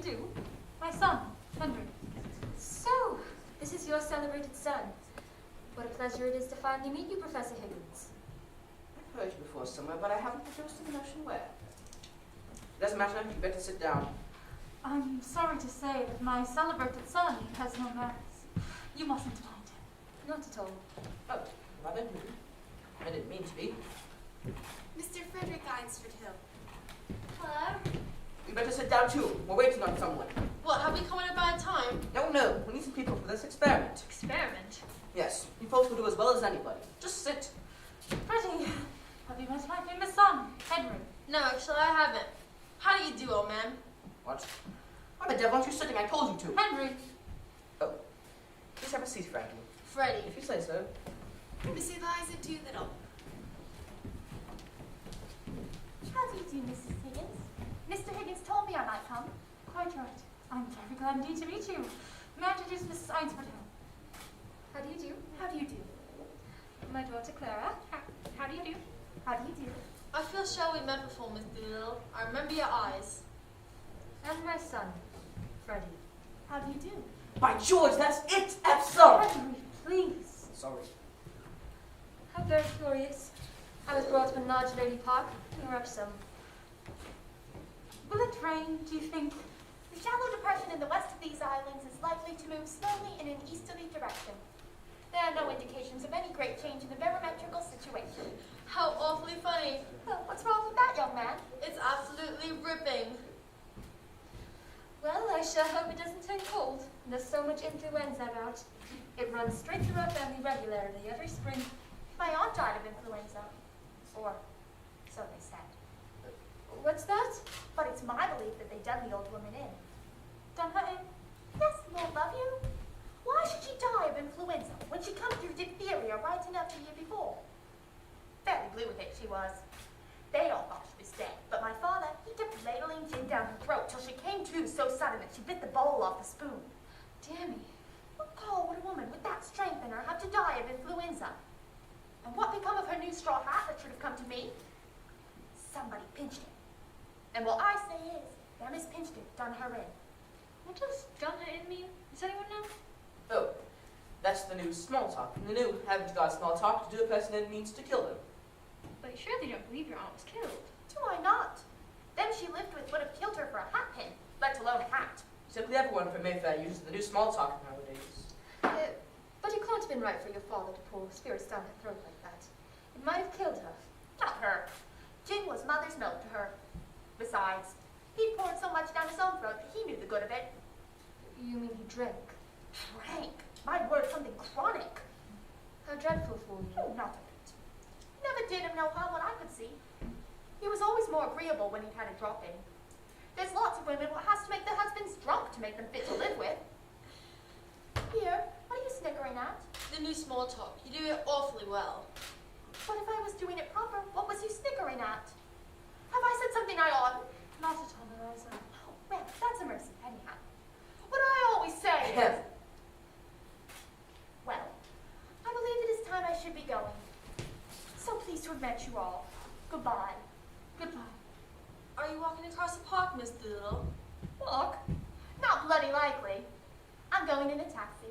you do? My son, Henry. So, this is your celebrated son. What a pleasure it is to finally meet you, Professor Higgins. I've heard you before somewhere, but I haven't produced the notion where. Doesn't matter, you better sit down. I'm sorry to say that my celebrated son has no manners. You mustn't mind him. Not at all. Oh, rather rude. I didn't mean to be. Mr. Frederick Einsford Hill. Hello? You better sit down too. We're waiting on someone. What, have we come at a bad time? No, we need some people for this experiment. Experiment? Yes, you folks will do as well as anybody. Just sit. Freddie, have you met my famous son, Henry? No, actually I haven't. How do you do, old man? What? Why the devil aren't you sitting? I told you to. Henry. Oh, please have a seat, Frankie. Freddie. If you say so. Mrs. Eliza Doolittle. How do you do, Mrs. Higgins? Mr. Higgins told me I might come. Quite right. I'm very glad indeed to meet you. May I introduce Mrs. Einsford Hill? How do you do? How do you do? My daughter Clara. How do you do? How do you do? I feel sure we met before, Miss Doolittle. I remember your eyes. And my son, Freddie. How do you do? By George, that's it! Absolutely! Henry, please. Sorry. How very curious. I was brought up in Large Lady Park. We were up some. Will it rain, do you think? The shallow depression in the west of these islands is likely to move slowly in an easterly direction. There are no indications of any great change in the barometrical situation. How awfully funny. Well, what's wrong with that, young man? It's absolutely ripping. Well, I sure hope it doesn't turn cold. There's so much influenza about. It runs straight through our family regularly every spring. My aunt died of influenza. Or so they said. What's that? But it's my belief that they done the old woman in. Done her in? Yes, Lord love you. Why should she die of influenza when she come through diphtheria right enough the year before? Fairly blue with it, she was. They all thought she was dead, but my father, he kept ladling gin down her throat till she came to so sudden that she bit the bowl off the spoon. Dear me. What call would a woman with that strength in her have to die of influenza? And what become of her new straw hat that should have come to me? Somebody pinched it. And what I say is, them as pinched it done her in. What does done her in mean? Does anyone know? Oh, that's the new small talk. The new haven't got small talk to do a person in means to kill them. But you surely don't believe your aunt was killed. Do I not? Them she lived with would have killed her for a hat pin, let alone a hat. Simply everyone from Mayfair uses the new small talk nowadays. But it can't have been right for your father to pour spirits down her throat like that. It might have killed her. Not her. Gin was mother's milk to her. Besides, he'd poured so much down his own throat that he knew the good of it. You mean he drank? Drank. My word, something chronic. How dreadful for you. Oh, not a bit. Never did him no harm what I could see. He was always more agreeable when he'd had a drop in. There's lots of women what has to make their husbands drunk to make them fit to live with. Here, what are you snickering at? The new small talk. You do it awfully well. But if I was doing it proper, what was you snickering at? Have I said something I oughtn't? Not at all, Eliza. Oh, well, that's a mercy, anyhow. What I always say is... Well, I believe it is time I should be going. So pleased to have met you all. Goodbye. Goodbye. Are you walking across the park, Miss Doolittle? Walk? Not bloody likely. I'm going in a taxi.